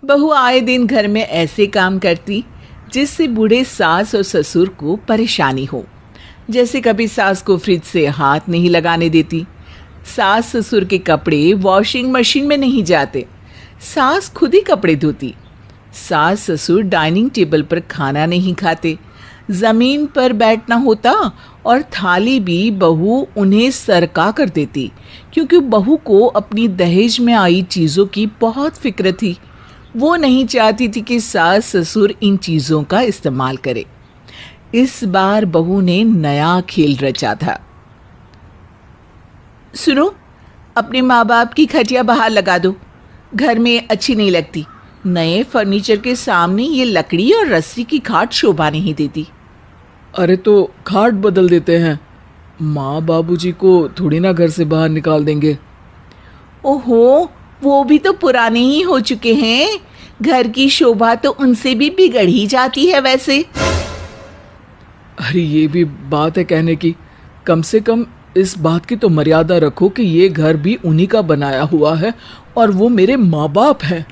बहू आए दिन घर में ऐसे काम करती जिससे बूढ़े सास और ससुर को परेशानी हो। जैसे कभी सास को फ्रिज से हाथ नहीं लगाने देती, सास ससुर के कपड़े वॉशिंग मशीन में नहीं जाते, सास खुद ही कपड़े धोती, सास ससुर डाइनिंग टेबल पर खाना नहीं खाते, जमीन पर बैठना होता और थाली भी बहू उन्हें सरका कर देती, क्योंकि बहू को अपनी दहेज में आई चीज़ों की बहुत फिक्र थी। वो नहीं चाहती थी कि सास ससुर इन चीज़ों का इस्तेमाल करे। इस बार बहू ने नया खेल रचा था। सुनो, अपने माँ बाप की खटिया बाहर लगा दो, घर में अच्छी नहीं लगती। नए फर्नीचर के सामने ये लकड़ी और रस्सी की खाट शोभा नहीं देती। अरे तो खाट बदल देते हैं, माँ बाबूजी को थोड़ी ना घर से बाहर निकाल देंगे। ओहो, वो भी तो पुराने ही हो चुके हैं, घर की शोभा तो उनसे भी बिगड़ ही जाती है वैसे। अरे ये भी बात है कहने की, कम से कम इस बात की तो मर्यादा रखो कि ये घर भी उन्हीं का बनाया हुआ है और वो मेरे माँ बाप हैं।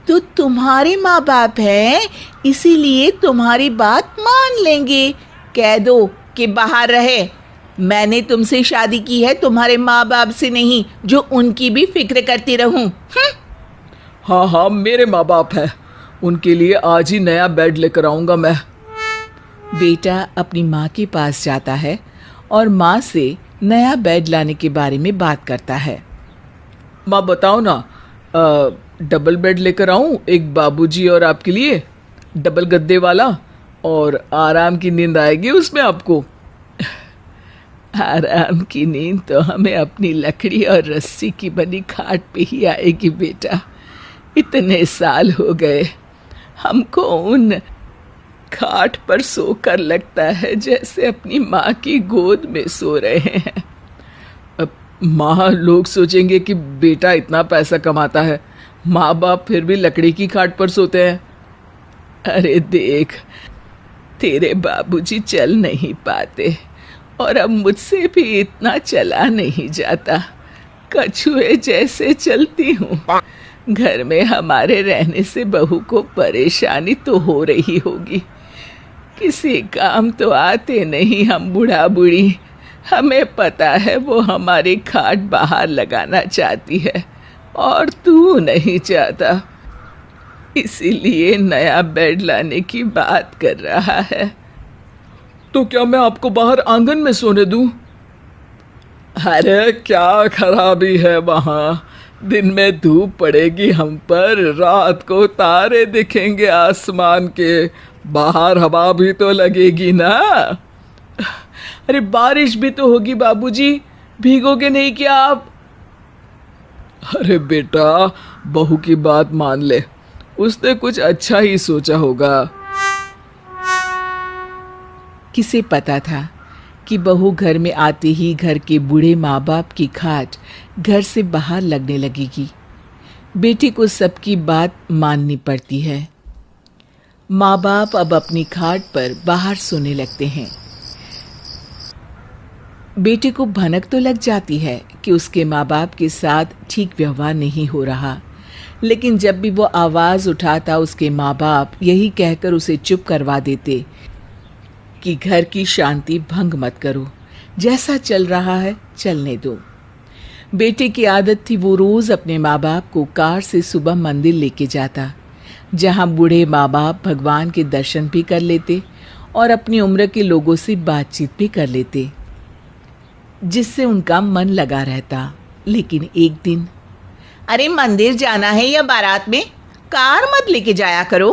तो तुम्हारे माँ बाप हैं, इसीलिए तुम्हारी बात मान लेंगे। कह दो कि बाहर रहे। मैंने तुमसे शादी की है, तुम्हारे माँ बाप से नहीं, जो उनकी भी फिक्र करती रहूं। हाँ हाँ, मेरे माँ बाप हैं, उनके लिए आज ही नया बेड लेकर आऊंगा मैं। बेटा अपनी माँ के पास जाता है और माँ से नया बेड लाने के बारे में बात करता है। माँ बताओ ना, डबल बेड लेकर आऊं, एक बाबूजी और आपके लिए, डबल गद्दे वाला, और आराम की नींद आएगी उसमें आपको। आराम की नींद तो हमें अपनी लकड़ी और रस्सी की बनी खाट पे ही आएगी बेटा। इतने साल हो गए, हमको उन खाट पर सोकर लगता है जैसे अपनी माँ की गोद में सो रहे हैं। अब माँ, लोग सोचेंगे कि बेटा इतना पैसा कमाता है, माँ बाप फिर भी लकड़ी की खाट पर सोते हैं। अरे देख, तेरे बाबूजी चल नहीं पाते और अब मुझसे भी इतना चला नहीं जाता, कछुए जैसे चलती हूँ। घर में हमारे रहने से बहू को परेशानी तो हो रही होगी, किसी काम तो आते नहीं हम बूढ़ा बूढ़ी। हमें पता है वो हमारी खाट बाहर लगाना चाहती है और तू नहीं चाहता, इसीलिए नया बेड लाने की बात कर रहा है। तो क्या मैं आपको बाहर आंगन में सोने दूं? अरे क्या खराबी है वहाँ, दिन में धूप पड़ेगी हम पर, रात को तारे दिखेंगे आसमान के, बाहर हवा भी तो लगेगी ना। अरे बारिश भी तो होगी बाबूजी, भीगोगे नहीं क्या आप? अरे बेटा, बहू की बात मान ले, उसने कुछ अच्छा ही सोचा होगा। किसे पता था कि बहू घर में आते ही घर के बूढ़े माँ बाप की खाट घर से बाहर लगने लगेगी। बेटे को सबकी बात माननी पड़ती है। माँ बाप अब अपनी खाट पर बाहर सोने लगते हैं। बेटे को भनक तो लग जाती है कि उसके माँ बाप के साथ ठीक व्यवहार नहीं हो रहा, लेकिन जब भी वो आवाज़ उठाता उसके माँ बाप यही कहकर उसे चुप करवा देते कि घर की शांति भंग मत करो, जैसा चल रहा है चलने दो। बेटे की आदत थी वो रोज़ अपने माँ बाप को कार से सुबह मंदिर लेके जाता, जहाँ बूढ़े माँ बाप भगवान के दर्शन भी कर लेते और अपनी उम्र के लोगों से बातचीत भी कर लेते, जिससे उनका मन लगा रहता। लेकिन एक दिन, अरे मंदिर जाना है या बारात में, कार मत लेके जाया करो।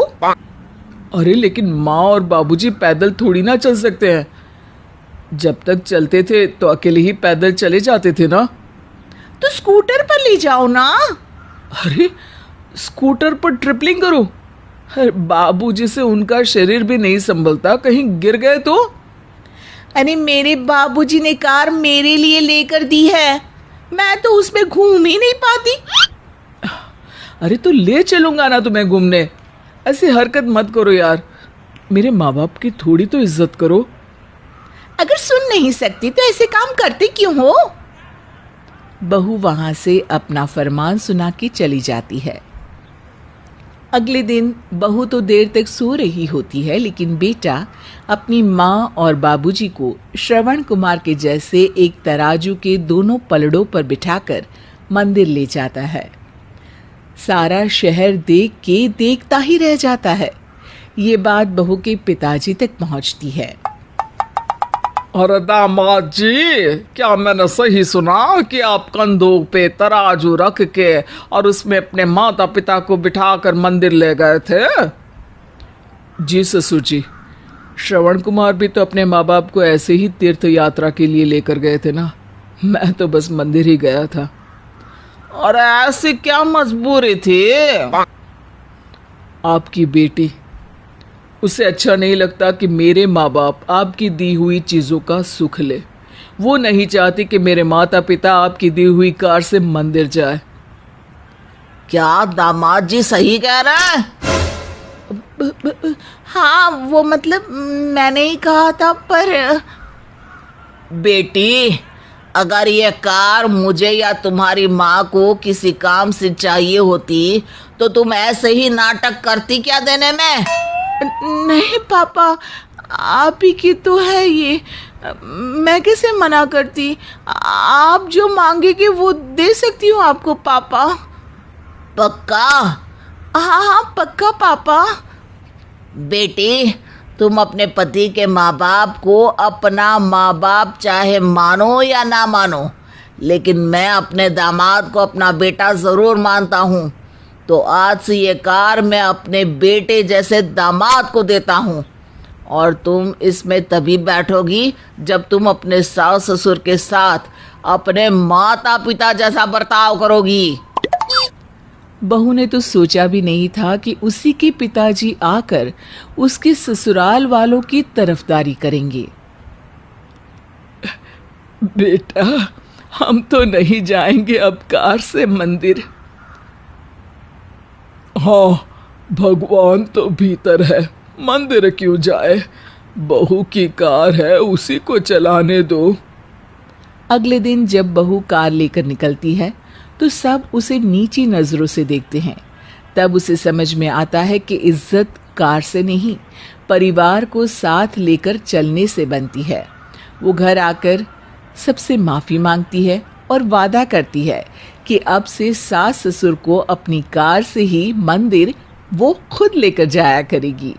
अरे लेकिन माँ और बाबूजी पैदल थोड़ी ना चल सकते हैं, जब तक चलते थे तो अकेले ही पैदल चले जाते थे ना। तो स्कूटर पर ले जाओ ना। अरे स्कूटर पर ट्रिपलिंग करो? अरे बाबूजी से उनका शरीर भी नहीं संभलता, कहीं गिर गए तो। अरे मेरे बाबूजी ने कार मेरे लिए लेकर दी है, मैं तो उसमें घूम ही नहीं पाती। अरे तो ले चलूंगा ना तुम्हें घूमने, ऐसी हरकत मत करो यार, मेरे माँ बाप की थोड़ी तो इज्जत करो। अगर सुन नहीं सकती तो ऐसे काम करते क्यों हो? बहू वहां से अपना फरमान सुना के चली जाती है। अगले दिन बहू तो देर तक सो रही होती है, लेकिन बेटा अपनी माँ और बाबूजी को श्रवण कुमार के जैसे एक तराजू के दोनों पलड़ों पर बिठाकर मंदिर ले जाता है। सारा शहर देख के देखता ही रह जाता है। ये बात बहू के पिताजी तक पहुंचती है। अरे दामाद जी, क्या मैंने सही सुना कि आप कंधों पे तराजू रख के और उसमें अपने माता पिता को बिठाकर मंदिर ले गए थे? जी ससुर जी, श्रवण कुमार भी तो अपने माँ बाप को ऐसे ही तीर्थ यात्रा के लिए लेकर गए थे ना। मैं तो बस मंदिर ही गया था। और ऐसी क्या मजबूरी थी? आपकी बेटी, उसे अच्छा नहीं लगता कि मेरे माँ बाप आपकी दी हुई चीजों का सुख ले। वो नहीं चाहती कि मेरे माता पिता आपकी दी हुई कार से मंदिर जाए। क्या दामाद जी सही कह रहे हैं? हाँ, वो मतलब मैंने ही कहा था, पर बेटी, अगर ये कार मुझे या तुम्हारी माँ को किसी काम से चाहिए होती तो तुम ऐसे ही नाटक करती क्या देने में? नहीं पापा, आप ही की तो है ये, मैं कैसे मना करती। आप जो मांगेगे वो दे सकती हूँ आपको पापा। पक्का? हाँ हाँ पक्का पापा। बेटी, तुम अपने पति के माँ बाप को अपना माँ बाप चाहे मानो या ना मानो, लेकिन मैं अपने दामाद को अपना बेटा ज़रूर मानता हूँ। तो आज से ये कार मैं अपने बेटे जैसे दामाद को देता हूँ, और तुम इसमें तभी बैठोगी जब तुम अपने सास ससुर के साथ अपने माता पिता जैसा बर्ताव करोगी। बहू ने तो सोचा भी नहीं था कि उसी के पिताजी आकर उसके ससुराल वालों की तरफदारी करेंगे। बेटा, हम तो नहीं जाएंगे अब कार से मंदिर। हाँ, भगवान तो भीतर है, मंदिर क्यों जाए? बहू की कार है, उसी को चलाने दो। अगले दिन जब बहू कार लेकर निकलती है तो सब उसे नीची नजरों से देखते हैं। तब उसे समझ में आता है कि इज्जत कार से नहीं, परिवार को साथ लेकर चलने से बनती है। वो घर आकर सबसे माफ़ी मांगती है और वादा करती है कि अब से सास ससुर को अपनी कार से ही मंदिर वो खुद लेकर जाया करेगी।